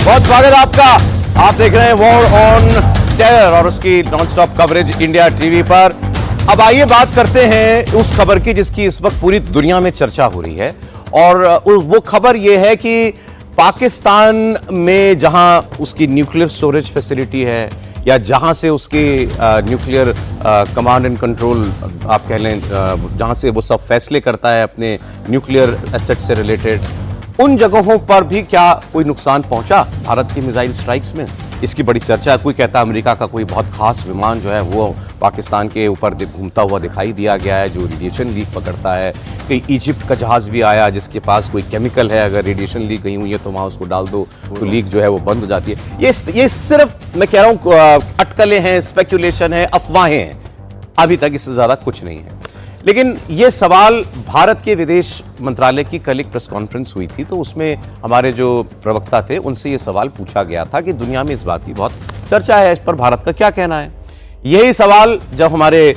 बहुत स्वागत है आपका। आप देख रहे हैं वॉर ऑन टेरर और उसकी नॉनस्टॉप कवरेज इंडिया टीवी पर। अब आइए बात करते हैं उस खबर की जिसकी इस वक्त पूरी दुनिया में चर्चा हो रही है, और वो खबर यह है कि पाकिस्तान में जहां उसकी न्यूक्लियर स्टोरेज फैसिलिटी है या जहां से उसकी न्यूक्लियर कमांड एंड कंट्रोल आप कह लें, जहां से वो सब फैसले करता है अपने न्यूक्लियर एसेट से रिलेटेड, उन जगहों पर भी क्या कोई नुकसान पहुंचा भारत की मिसाइल स्ट्राइक्स में? इसकी बड़ी चर्चा है। कोई कहता है अमेरिका का कोई बहुत खास विमान जो है वो पाकिस्तान के ऊपर घूमता हुआ दिखाई दिया गया है जो रेडिएशन लीक पकड़ता है। कहीं इजिप्ट का जहाज भी आया जिसके पास कोई केमिकल है, अगर रेडिएशन लीक गई हुई है तो वहाँ उसको डाल दो तो लीक जो है वो बंद हो जाती है। ये सिर्फ मैं कह रहा हूँ अटकलें हैं, स्पेकुलेशन है, अफवाहें हैं, अभी तक इससे ज्यादा कुछ नहीं है। लेकिन ये सवाल भारत के विदेश मंत्रालय की कल एक प्रेस कॉन्फ्रेंस हुई थी, तो उसमें हमारे जो प्रवक्ता थे उनसे ये सवाल पूछा गया था कि दुनिया में इस बात की बहुत चर्चा है, इस पर भारत का क्या कहना है। यही सवाल जब हमारे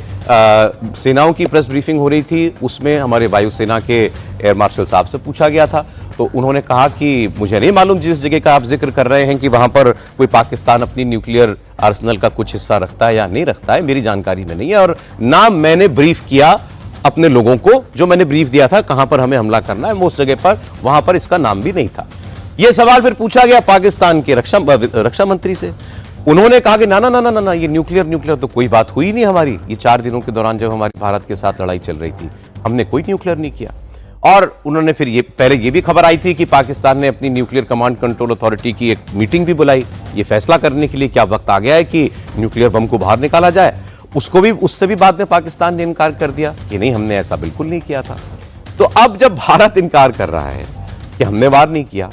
सेनाओं की प्रेस ब्रीफिंग हो रही थी उसमें हमारे वायुसेना के एयर मार्शल साहब से पूछा गया था, तो उन्होंने कहा कि मुझे नहीं मालूम जिस जगह का आप जिक्र कर रहे हैं कि वहां पर कोई पाकिस्तान अपनी न्यूक्लियर आर्सेनल का कुछ हिस्सा रखता है या नहीं रखता है, मेरी जानकारी में नहीं है, और ना मैंने ब्रीफ किया अपने लोगों को। जो मैंने ब्रीफ दिया था कहां पर हमें हमला करना है, उस जगह पर वहां पर इसका नाम भी नहीं था। यह सवाल फिर पूछा गया पाकिस्तान के रक्षा मंत्री से। उन्होंने कहा कि ना ना ना ना ना ये न्यूक्लियर तो कोई बात हुई नहीं हमारी। ये 4 दिनों के दौरान जब हमारी भारत के साथ लड़ाई चल रही थी हमने कोई न्यूक्लियर नहीं किया। और उन्होंने फिर पहले ये भी खबर आई थी कि पाकिस्तान ने अपनी न्यूक्लियर कमांड कंट्रोल अथॉरिटी की एक मीटिंग भी बुलाई, ये फैसला करने के लिए क्या वक्त आ गया है कि न्यूक्लियर बम को बाहर निकाला जाए। उससे भी बाद में पाकिस्तान ने इनकार कर दिया कि नहीं, हमने ऐसा बिल्कुल नहीं किया था। तो अब जब भारत इनकार कर रहा है कि हमने वार नहीं किया,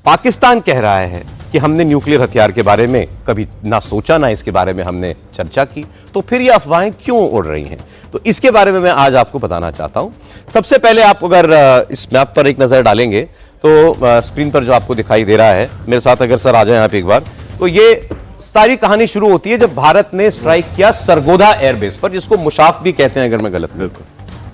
पाकिस्तान कह रहा है कि हमने न्यूक्लियर हथियार के बारे में कभी ना सोचा ना इसके बारे में हमने चर्चा की, तो फिर ये अफवाहें क्यों उड़ रही हैं? तो इसके बारे में मैं आज आपको बताना चाहता हूं। सबसे पहले आप अगर इस मैप पर एक नजर डालेंगे तो स्क्रीन पर जो आपको दिखाई दे रहा है, मेरे साथ अगर सर आ जाए यहाँ पे एक बार, तो ये सारी कहानी शुरू होती है जब भारत ने स्ट्राइक किया सरगोधा एयरबेस पर, जिसको मुशाफ भी कहते हैं अगर मैं गलत नहीं।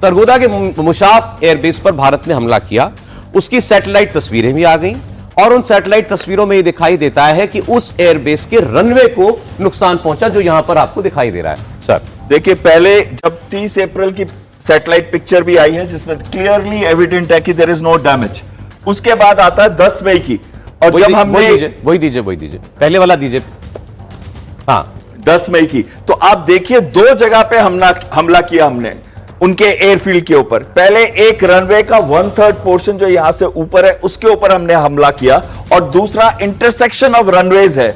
सरगोधा के मुशाफ एयरबेस पर भारत ने हमला किया। उसकी सैटेलाइट तस्वीरें भी आ गई और उन सैटेलाइट तस्वीरों में ये दिखाई देता है कि उस एयरबेस के रनवे को नुकसान पहुंचा जो यहां पर आपको दिखाई दे रहा है। सर देखिए, पहले जब 30 अप्रैल की सैटेलाइट पिक्चर भी आई है जिसमें क्लियरली एविडेंट है कि देयर इज नो डैमेज। उसके बाद आता है 10 मई की, और जब हमने वही दीजिए पहले वाला दीजिए। हाँ, 10 मई की, तो आप देखिए 2 जगह पे हमला किया हमने उनके एयरफील्ड के ऊपर। पहले एक रनवे का 1/3 पोर्शन जो यहां से ऊपर है उसके ऊपर हमने हमला किया, और दूसरा इंटरसेक्शन ऑफ रनवेज है,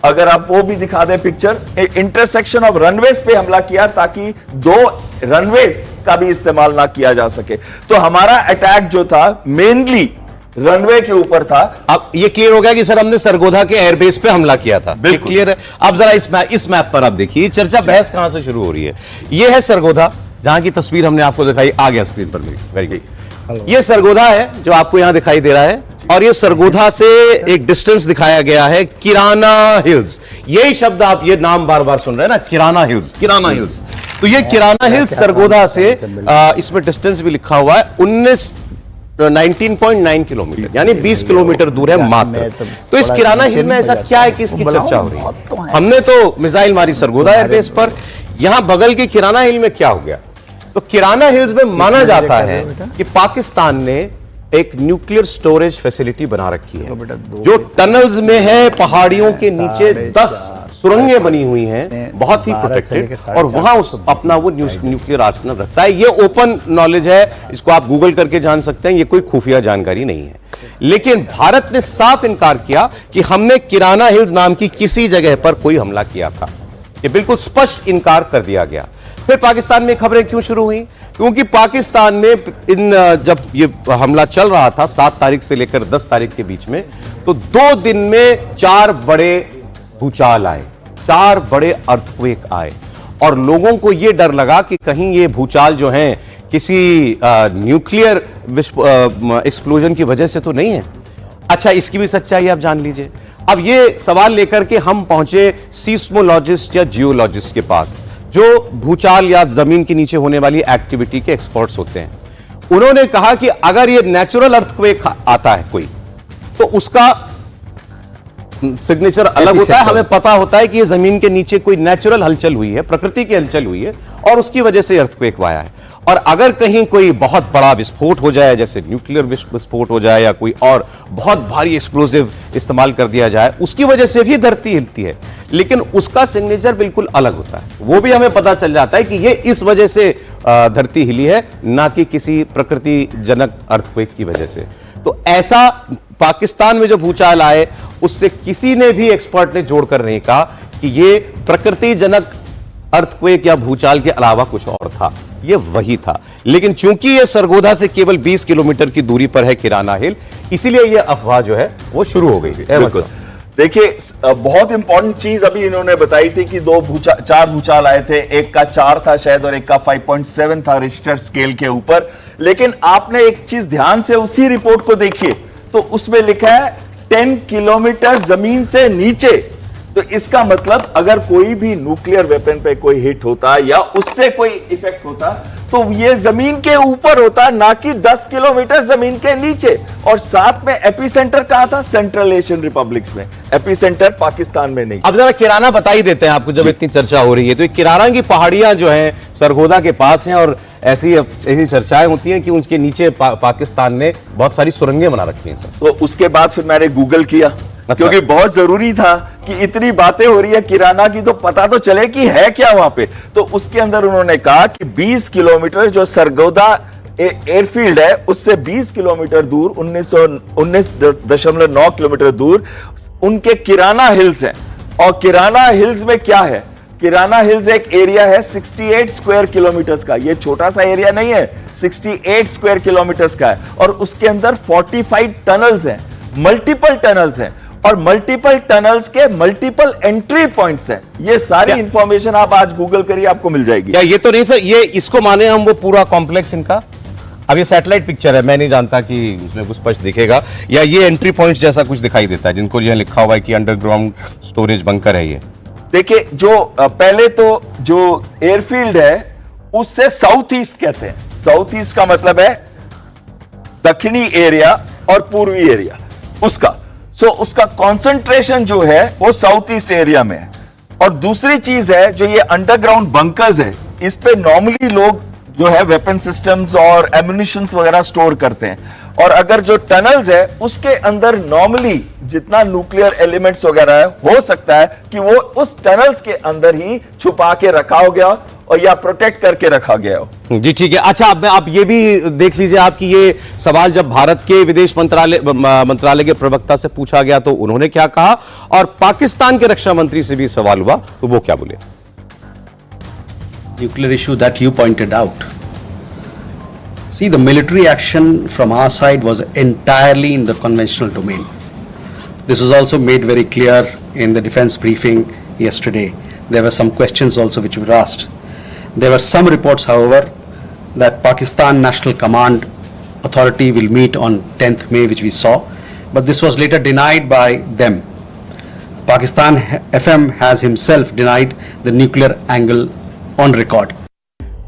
अगर आप वो भी दिखा दें पिक्चर, इंटरसेक्शन ऑफ रनवेज पे हमला किया ताकि 2 रनवेज का भी इस्तेमाल ना किया जा सके। तो हमारा अटैक जो था मेनली रनवे के ऊपर था। अब ये क्लियर हो गया कि सर हमने सरगोधा के एयरबेस पे हमला किया था, बिल्कुल क्लियर है। अब जरा इस मैप पर आप देखिए चर्चा बहस कहां से शुरू हो रही है। ये है सरगोधा जहां की तस्वीर हमने आपको दिखाई, आ गया स्क्रीन पर मेरी, वेरी गुड। ये सरगोधा है जो आपको यहां दिखाई दे रहा है, और ये सरगोधा से एक डिस्टेंस दिखाया गया है किराना हिल्स। यही शब्द आप ये नाम बार बार सुन रहे हैं ना, किराना हिल्स। तो ये किराना हिल्स सरगोधा से इसमें डिस्टेंस भी लिखा हुआ है 19.9 किलोमीटर, यानी 20 किलोमीटर दूर है मात्र। तो इस किराना हिल में ऐसा क्या है कि इसकी चर्चा हो रही है? हमने तो मिसाइल मारी सरगोधा एयरबेस पर, यहां बगल के किराना हिल में क्या हो गया? तो किराना हिल्स में माना जाता है कि पाकिस्तान ने एक न्यूक्लियर स्टोरेज फैसिलिटी बना रखी है जो टनल्स में है, पहाड़ियों के नीचे 10 सुरंगें बनी हुई हैं, बहुत ही प्रोटेक्टेड, और वहां अपना वो न्यूक्लियर आर्सेनल रखता है। ये ओपन नॉलेज है, इसको आप गूगल करके जान सकते हैं, ये कोई खुफिया जानकारी नहीं है। लेकिन भारत ने साफ इनकार किया कि हमने किराना हिल्स नाम की किसी जगह पर कोई हमला किया था। ये बिल्कुल स्पष्ट इनकार कर दिया गया। फिर पाकिस्तान में खबरें क्यों शुरू हुई? क्योंकि पाकिस्तान में जब ये हमला चल रहा था 7 तारीख से लेकर 10 तारीख के बीच में, तो 2 दिन में 4 बड़े भूचाल आए, 4 बड़े अर्थक्वेक आए, और लोगों को यह डर लगा कि कहीं ये भूचाल जो हैं किसी न्यूक्लियर एक्सप्लोजन की वजह से तो नहीं है। अच्छा, इसकी भी सच्चाई आप जान लीजिए। अब ये सवाल लेकर के हम पहुंचे सीस्मोलॉजिस्ट या जियोलॉजिस्ट के पास, जो भूचाल या जमीन के नीचे होने वाली एक्टिविटी के एक्सपर्ट्स होते हैं। उन्होंने कहा कि अगर ये नेचुरल अर्थक्वेक आता है कोई, तो उसका सिग्नेचर अलग होता है, हमें पता होता है कि ये जमीन के नीचे कोई नेचुरल हलचल हुई है, प्रकृति की हलचल हुई है और उसकी वजह से अर्थक्वेक आया है। और अगर कहीं कोई बहुत बड़ा विस्फोट हो जाए, जैसे न्यूक्लियर विस्फोट हो जाए या कोई और बहुत भारी एक्सप्लोसिव इस्तेमाल कर दिया जाए, उसकी वजह से भी धरती हिलती है, लेकिन उसका सिग्नेचर बिल्कुल अलग होता है। वो भी हमें पता चल जाता है कि ये इस वजह से धरती हिली है, ना कि किसी प्रकृति जनक अर्थक्वेक की वजह से। तो ऐसा पाकिस्तान में जो भूचाल आए, उससे किसी ने भी, एक्सपर्ट ने जोड़कर नहीं कहा कि ये प्रकृति जनक अर्थक्वेक या भूचाल के अलावा कुछ और था, ये वही था। लेकिन चूंकि ये सरगोधा से केवल 20 किलोमीटर की दूरी पर है किराना हिल, इसीलिए ये अफवाह जो है वो शुरू हो गई। बिल्कुल। देखिए, बहुत इंपॉर्टेंट चीज अभी इन्होंने बताई थी कि चार भूचाल आए थे, एक का 4 था शायद और एक का 5.7 था रिश्टर स्केल के ऊपर। लेकिन आपने एक चीज ध्यान से उसी रिपोर्ट को देखिए, तो उसमें लिखा है 10 किलोमीटर जमीन से नीचे। तो इसका मतलब अगर कोई भी न्यूक्लियर वेपन पे कोई हिट होता या उससे कोई इफेक्ट होता, तो ये जमीन के ऊपर होता, ना कि 10 किलोमीटर जमीन के नीचे। और साथ में एपिसेंटर कहां था? सेंट्रल एशियन रिपब्लिक्स में, एपिसेंटर पाकिस्तान में नहीं। अब जरा किराना बता ही देते हैं आपको, जब इतनी चर्चा हो रही है। तो ये किराना की पहाड़ियां जो हैं सरगोधा के पास हैं, और ऐसी चर्चाएं होती हैं कि उनके नीचे पाकिस्तान ने बहुत सारी सुरंगें बना रखी हैं। तो उसके बाद फिर मैंने गूगल किया, क्योंकि बहुत जरूरी था कि इतनी बातें हो रही है किराना की, तो पता तो चले कि है क्या वहां पे। तो उसके अंदर उन्होंने कहा कि 20 किलोमीटर जो सरगोधा एयरफील्ड है, उससे 20 किलोमीटर दूर, 19.9 किलोमीटर दूर उनके किराना हिल्स हैं। और किराना हिल्स में क्या है? किराना हिल्स एक एरिया है 68 स्क्वायर किलोमीटर का। ये छोटा सा एरिया नहीं है, 68 स्क्वायर किलोमीटर का है। और उसके अंदर 45 टनल्स हैं, मल्टीपल टनल्स हैं, और मल्टीपल टनल्स के मल्टीपल एंट्री पॉइंट्स हैं। ये सारी इंफॉर्मेशन आप आज गूगल करिए, आपको मिल जाएगी। क्या ये तो नहीं सर, ये इसको माने हम वो पूरा कॉम्प्लेक्स इनका? अब ये सैटेलाइट पिक्चर है, मैं नहीं जानता कि उसमें कुछ स्पष्ट दिखेगा, या ये एंट्री पॉइंट्स जैसा कुछ दिखाई देता है जिनको यहाँ लिखा हुआ है कि अंडरग्राउंड स्टोरेज बंकर है ये। देखिए, जो पहले तो जो एयरफील्ड है उससे साउथ ईस्ट कहते हैं। साउथ ईस्ट का मतलब है दक्षिणी एरिया और पूर्वी एरिया उसका। सो उसका कंसंट्रेशन जो है वो साउथ ईस्ट एरिया में है। और दूसरी चीज है जो ये अंडरग्राउंड बंकर्स है, इस पे नॉर्मली लोग जो है वेपन सिस्टम्स और एम्युनिशंस वगैरह स्टोर करते हैं। और अगर जो टनल्स है उसके अंदर नॉर्मली जितना न्यूक्लियर एलिमेंट्स वगैरह है, हो सकता है कि वो उस टनल्स के अंदर ही छुपा के रखा हो गया और या प्रोटेक्ट करके रखा गया हो। जी ठीक है। अच्छा, अब आप ये भी देख लीजिए, आपकी ये सवाल जब भारत के विदेश मंत्रालय के प्रवक्ता से पूछा गया तो उन्होंने क्या कहा, और पाकिस्तान के रक्षा मंत्री से भी सवाल हुआ तो वो क्या बोले। Nuclear issue that you pointed out. See, the military action from our side was entirely in the conventional domain. This was also made very clear in the defense briefing yesterday. There were some questions also which were asked. There were some reports, however, that Pakistan National Command Authority will meet on 10th May, which we saw, but this was later denied by them. Pakistan FM has himself denied the nuclear angle on record.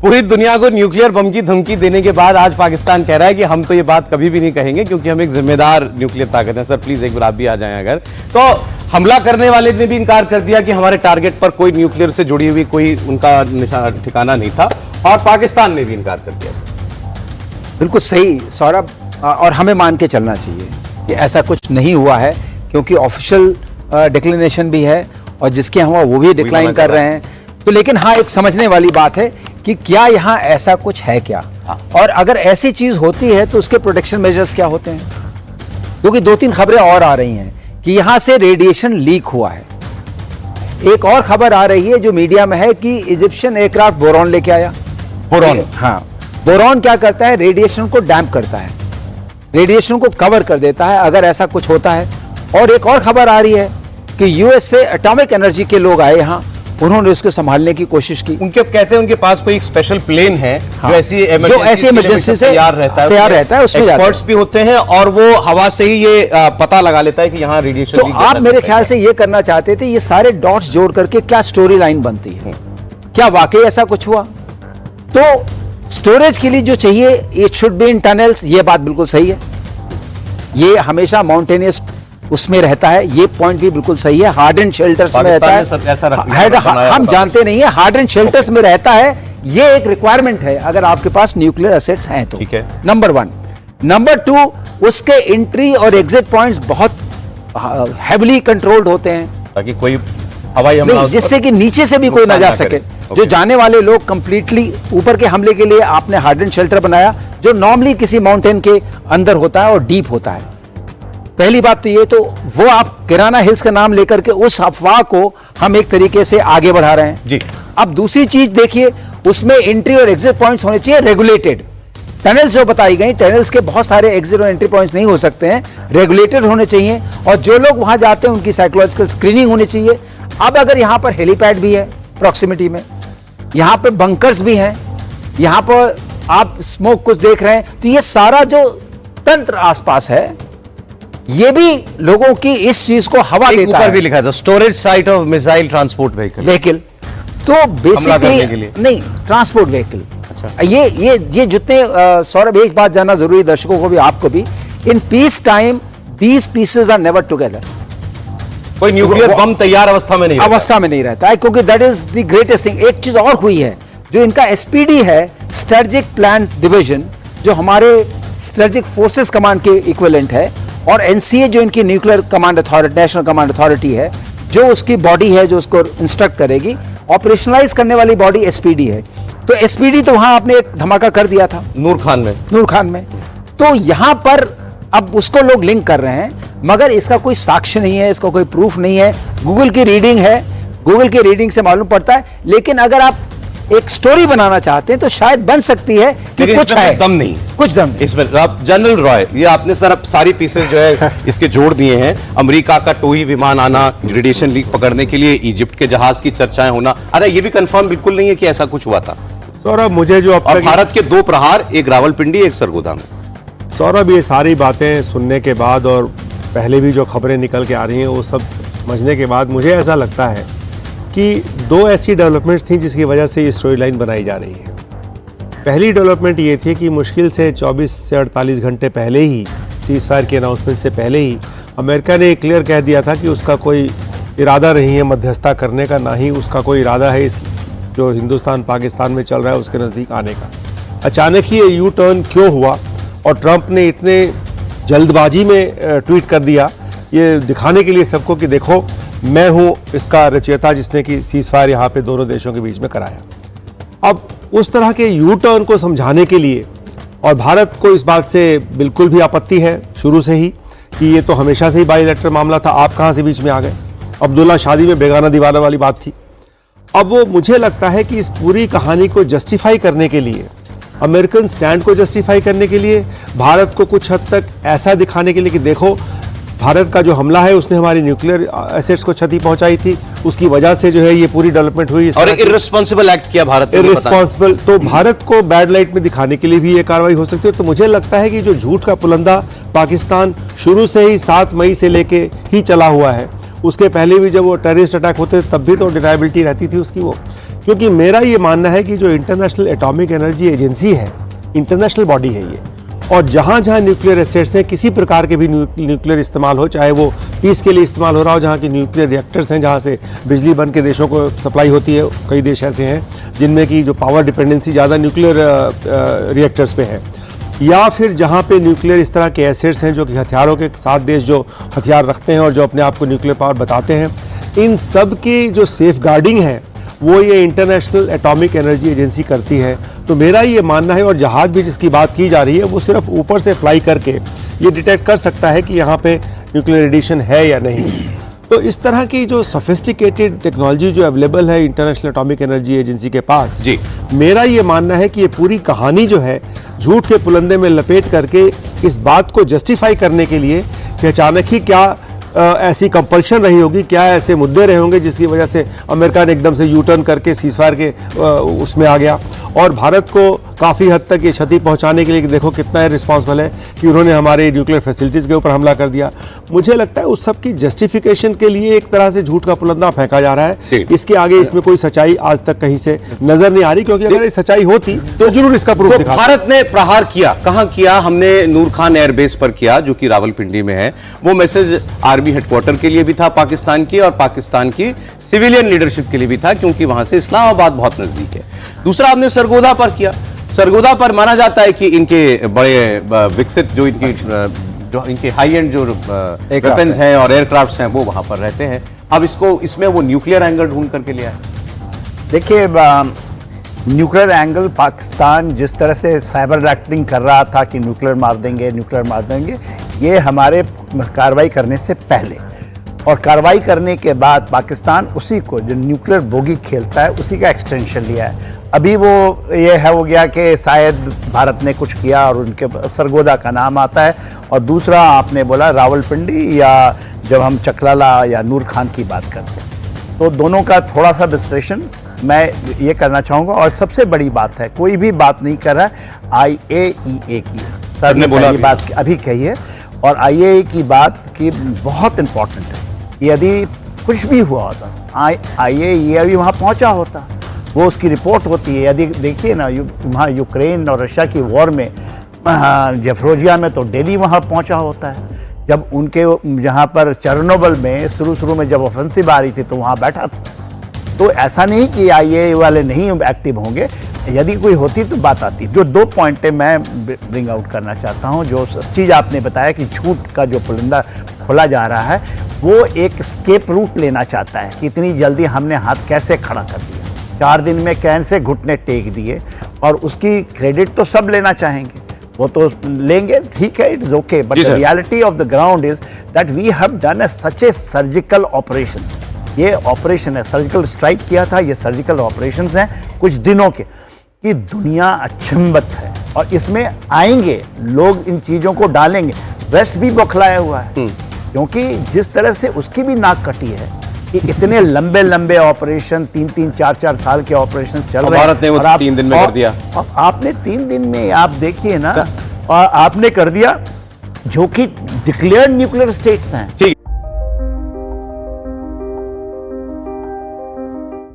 पूरी दुनिया को nuclear bomb की धमकी देने के बाद आज पाकिस्तान कह रहा है कि हम तो ये बात कभी भी नहीं कहेंगे क्योंकि हम एक जिम्मेदार न्यूक्लियर ताकत है। सर प्लीज एक बार आप भी आ जाएं। अगर तो हमला करने वाले ने भी इनकार कर दिया कि हमारे टारगेट पर कोई न्यूक्लियर से जुड़ी हुई कोई उनका निशाना ठिकाना नहीं था, और पाकिस्तान ने भी इनकार कर दिया। बिल्कुल सही सौरभ, और हमें मान के चलना चाहिए कि ऐसा कुछ नहीं हुआ है, क्योंकि ऑफिशियल डिक्लेरेशन भी है और जिसके हुआ वो भी डिक्लाइन कर रहे हैं। तो लेकिन हाँ, एक समझने वाली बात है कि क्या यहाँ ऐसा कुछ है क्या, और अगर ऐसी चीज होती है तो उसके प्रोटेक्शन मेजर्स क्या होते हैं, क्योंकि 2-3 खबरें और आ रही हैं कि यहां से रेडिएशन लीक हुआ है। एक और खबर आ रही है जो मीडिया में है कि इजिप्शियन एयरक्राफ्ट बोरॉन लेके आया। बोरॉन, हाँ, बोरॉन क्या करता है? रेडिएशन को डैम्प करता है, रेडिएशन को कवर कर देता है अगर ऐसा कुछ होता है। और एक और खबर आ रही है कि यूएस से एटॉमिक एनर्जी के लोग आए यहाँ, उन्होंने उसको संभालने की कोशिश की। उनके कहते हैं उनके पास कोई एक स्पेशल प्लेन है, हाँ, जो ऐसी इमरजेंसी से तैयार रहता है उसमें एक्सपर्ट्स भी होते हैं और वो हवा से ही ये पता लगा लेता है कि यहाँ रेडिएशन। तो आप मेरे ख्याल से ये करना चाहते थे, ये सारे डॉट्स जोड़ करके क्या स्टोरी लाइन बनती है, क्या वाकई ऐसा कुछ हुआ? तो स्टोरेज के लिए जो चाहिए it should be in tunnels, ये बात बिल्कुल सही है। ये हमेशा माउंटेनियस उसमें रहता है, ये पॉइंट भी बिल्कुल सही है। हार्ड एंड शेल्टर्स में रहता पाकिस्तान ने सब ऐसा रखने का है, बनाया हम होगा। जानते नहीं है, हार्ड एंड शेल्टर्स में रहता है। ये एक रिक्वायरमेंट है अगर आपके पास न्यूक्लियर एसेट्स हैं तो। ठीक है। नंबर 1। नंबर 2, उसके एंट्री और एग्जिट पॉइंट्स बहुत हैवीली कंट्रोल्ड होते हैं, ताकि कोई हवाई हमला नहीं, उस पर जिससे कि नीचे से भी कोई ना नुकसान जा ना सके। करे। जो ओके। जाने वाले लोग कंप्लीटली ऊपर के हमले के लिए आपने हार्डन शेल्टर बनाया, जो नॉर्मली किसी माउंटेन के अंदर होता है और डीप होता है। पहली बात तो ये, तो वो आप किराना हिल्स का नाम लेकर के उस अफवाह को हम एक तरीके से आगे बढ़ा रहे हैं जी। अब दूसरी चीज देखिए, उसमें एंट्री और एग्जिट पॉइंट्स होने चाहिए रेगुलेटेड। टनल्स जो बताई गई, टनल्स के बहुत सारे एग्जिट और एंट्री पॉइंट्स नहीं हो सकते हैं, रेगुलेटेड होने चाहिए। और जो लोग वहां जाते हैं उनकी साइकोलॉजिकल स्क्रीनिंग होनी चाहिए। अब अगर यहां पर हेलीपैड भी है प्रॉक्सिमिटी में, यहां पर बंकर्स भी हैं, यहां पर आप स्मोक कुछ देख रहे हैं, तो ये सारा जो तंत्र आसपास है, ये भी लोगों की इस चीज को हवा एक देता ऊपर है। भी लिखा था storage site of missile transport vehicle. Vehicle तो करने के बेसिकली लिए। नहीं, ट्रांसपोर्ट व्हीकल। ये जितने सौरभ, एक बात जानना जरूरी, दर्शकों को भी आपको भी, in peace time these pieces are never together. कोई न्यूक्लियर बम तैयार अवस्था में नहीं रहता। अवस्था में नहीं रहता है, क्योंकि that is the greatest thing. एक चीज और हुई है, जो इनका एसपीडी है, स्ट्रेटेजिक प्लान डिवीजन, जो हमारे स्ट्रेटेजिक फोर्सेस कमांड के इक्विवेलेंट है, और एनसीए जो इनकी nuclear command authority, national command authority है, जो उसकी बॉडी है जो उसको इंस्ट्रक्ट करेगी, ऑपरेशनलाइज करने वाली बॉडी एसपीडी है। तो एसपीडी तो वहां आपने एक धमाका कर दिया था नूर खान में। तो यहां पर अब उसको लोग लिंक कर रहे हैं, मगर इसका कोई साक्ष्य नहीं है, इसका कोई प्रूफ नहीं है। गूगल की रीडिंग है, गूगल की रीडिंग से मालूम पड़ता है। लेकिन अगर आप एक स्टोरी बनाना चाहते हैं तो शायद बन सकती है कि लेकिन कुछ इसमें है, दम नहीं। कुछ दम नहीं। इसमें आप जनरल रॉय, ये आपने सर अब सारी पीसेस जो है इसके जोड़ दिए हैं। अमेरिका का टोही विमान आना, रेडिएशन लीक पकड़ने के लिए इजिप्ट के जहाज की चर्चाएं होना, अरे ये भी कंफर्म बिल्कुल नहीं है कि ऐसा कुछ हुआ था। सौरभ, मुझे जो अब और तक भारत के 2 प्रहार, एक रावलपिंडी, एक सरगोदा में। सौरभ, ये सारी बातें सुनने के बाद और पहले भी जो खबरें निकल के आ रही हैं वो सब समझने के बाद मुझे ऐसा लगता है कि 2 ऐसी डेवलपमेंट्स थी जिसकी वजह से ये स्टोरी लाइन बनाई जा रही है। पहली डेवलपमेंट ये थी कि मुश्किल से 24 से 48 घंटे पहले ही, सीज फायर के अनाउंसमेंट से पहले ही, अमेरिका ने क्लियर कह दिया था कि उसका कोई इरादा नहीं है मध्यस्थता करने का, ना ही उसका कोई इरादा है इस जो हिंदुस्तान पाकिस्तान में चल रहा है उसके नज़दीक आने का। अचानक ही ये यू टर्न क्यों हुआ और ट्रंप ने इतने जल्दबाजी में ट्वीट कर दिया, ये दिखाने के लिए सबको कि देखो मैं हूँ इसका रचयिता जिसने कि सीज फायर यहाँ पे दोनों देशों के बीच में कराया। अब उस तरह के यू टर्न को समझाने के लिए, और भारत को इस बात से बिल्कुल भी आपत्ति है शुरू से ही कि ये तो हमेशा से ही बाईलेटरल मामला था, आप कहाँ से बीच में आ गए। अब्दुल्ला शादी में बेगाना दीवाना वाली बात थी। अब वो मुझे लगता है कि इस पूरी कहानी को जस्टिफाई करने के लिए, अमेरिकन स्टैंड को जस्टिफाई करने के लिए, भारत को कुछ हद तक ऐसा दिखाने के लिए कि देखो भारत का जो हमला है उसने हमारी न्यूक्लियर एसेट्स को क्षति पहुंचाई थी, उसकी वजह से जो है ये पूरी डेवलपमेंट हुई। और इर्रेस्पॉन्सिबल एक्ट किया भारत ने, इर्रेस्पॉन्सिबल, तो भारत को बैड लाइट में दिखाने के लिए भी ये कार्रवाई हो सकती है। तो मुझे लगता है कि जो झूठ का पुलंदा पाकिस्तान शुरू से ही 7 मई से लेके ही चला हुआ है, उसके पहले भी जब वो टेररिस्ट अटैक होते तब भी तो डिनायबिलिटी रहती थी उसकी वो। क्योंकि मेरा ये मानना है कि जो इंटरनेशनल एटॉमिक एनर्जी एजेंसी है, इंटरनेशनल बॉडी है ये, और जहाँ जहाँ न्यूक्लियर एसेट्स हैं, किसी प्रकार के भी न्यूक्लियर इस्तेमाल हो, चाहे वो पीस के लिए इस्तेमाल हो रहा हो, जहाँ की न्यूक्लियर रिएक्टर्स हैं जहाँ से बिजली बन के देशों को सप्लाई होती है, कई देश ऐसे हैं जिनमें की जो पावर डिपेंडेंसी ज़्यादा न्यूक्लियर रिएक्टर्स पे है, या फिर जहाँ पे न्यूक्लियर इस तरह के एसेट्स हैं जो कि हथियारों के साथ देश जो हथियार रखते हैं और जो अपने आप को न्यूक्लियर पावर बताते हैं, इन सब की जो सेफ गार्डिंग है वो ये इंटरनेशनल एटॉमिक एनर्जी एजेंसी करती है। तो मेरा ये मानना है, और जहाज़ भी जिसकी बात की जा रही है वो सिर्फ ऊपर से फ्लाई करके ये डिटेक्ट कर सकता है कि यहाँ पे न्यूक्लियर रेडिएशन है या नहीं। तो इस तरह की जो सोफिस्टिकेटेड टेक्नोलॉजी जो अवेलेबल है इंटरनेशनल एटॉमिक एनर्जी एजेंसी के पास, जी मेरा ये मानना है कि ये पूरी कहानी जो है झूठ के पुलंदे में लपेट करके इस बात को जस्टिफाई करने के लिए कि अचानक ही क्या ऐसी कंपल्शन रही होगी, क्या ऐसे मुद्दे रहे होंगे जिसकी वजह से अमेरिका ने एकदम से यू टर्न करके सीजफायर के उसमें आ गया और भारत को काफ़ी हद तक ये क्षति पहुंचाने के लिए कि देखो कितना रिस्पॉन्सिबल है कि उन्होंने हमारे न्यूक्लियर फैसिलिटीज़ के ऊपर हमला कर दिया। मुझे लगता है उस सब की जस्टिफिकेशन के लिए एक तरह से झूठ का पुलंदा फेंका जा रहा है। इसके आगे इसमें कोई सच्चाई आज तक कहीं से नजर नहीं आ रही, क्योंकि अगर ये सच्चाई होती तो जरूर इसका प्रूफ दिखा। भारत ने प्रहार किया, कहां किया? हमने नूर खान एयरबेस पर किया जो कि रावलपिंडी में है। वो मैसेज आर्मी हेडक्वार्टर के लिए भी था पाकिस्तान की, और पाकिस्तान की सिविलियन लीडरशिप के लिए भी था, क्योंकि वहां से इस्लामाबाद बहुत नजदीक है। दूसरा आपने सरगोदा पर किया। सरगोदा पर माना जाता है कि इनके बड़े विकसित जो इनके हाई एंड जो वेपन्स हैं और एयरक्राफ्ट्स हैं वो वहां पर रहते हैं। अब इसमें वो न्यूक्लियर एंगल ढूंढ करके लिया है। देखिए, न्यूक्लियर एंगल पाकिस्तान जिस तरह से साइबर एक्टिंग कर रहा था कि न्यूक्लियर मार देंगे, ये हमारे कार्रवाई करने से पहले और कार्रवाई करने के बाद पाकिस्तान उसी को जो न्यूक्लियर बोगी खेलता है उसी का एक्सटेंशन लिया है। अभी वो ये है हो गया कि शायद भारत ने कुछ किया और उनके सरगोदा का नाम आता है, और दूसरा आपने बोला रावलपिंडी, या जब हम चकलाला या नूर खान की बात करते हैं, तो दोनों का थोड़ा सा विश्लेषण मैं ये करना चाहूँगा। और सबसे बड़ी बात है, कोई भी बात नहीं कर रहा है IAEA की, सर ने बोला बात अभी कही है, और IAEA की बात की बहुत इम्पोर्टेंट है। यदि कुछ भी हुआ होता IAEA भी वहाँ पहुँचा होता, वो उसकी रिपोर्ट होती है। यदि देखिए ना, वहाँ यूक्रेन और रशिया की वॉर में ज़ेफरोजिया में तो दिल्ली वहाँ पहुँचा होता है। जब उनके यहाँ पर चेरनोबिल में शुरू में जब ऑफेंसिव आ रही थी तो वहाँ बैठा था। तो ऐसा नहीं कि IAEA वाले नहीं एक्टिव होंगे, यदि कोई होती तो बात आती। जो 2 पॉइंट मैं ब्रिंग आउट करना चाहता हूँ, जो चीज़ आपने बताया कि झूठ का जो पुलिंदा खोला जा रहा है, वो एक स्केप रूट लेना चाहता है कि इतनी जल्दी हमने हाथ कैसे खड़ा कर दिया, 4 दिन में कैसे घुटने टेक दिए, और उसकी क्रेडिट तो सब लेना चाहेंगे, वो तो लेंगे, ठीक है, it is okay, but the reality of the ground is that we have done such a surgical operation. ये ऑपरेशन है, सर्जिकल स्ट्राइक किया था, ये सर्जिकल ऑपरेशंस हैं कुछ दिनों के, कि दुनिया अचंभित है, और इसमें आएंगे लोग, इन चीज़ों को डालेंगे। वेस्ट भी बौखलाया हुआ है, क्योंकि जिस तरह से उसकी भी नाक कटी है कि इतने लंबे ऑपरेशन, 3-3, 4-4 साल के ऑपरेशन चल रहे हैं, भारत ने वो 3 दिन में कर दिया। आपने 3 दिन में आप देखिए ना, और आपने कर दिया जो कि डिक्लेयर्ड न्यूक्लियर स्टेट्स हैं। ठीक।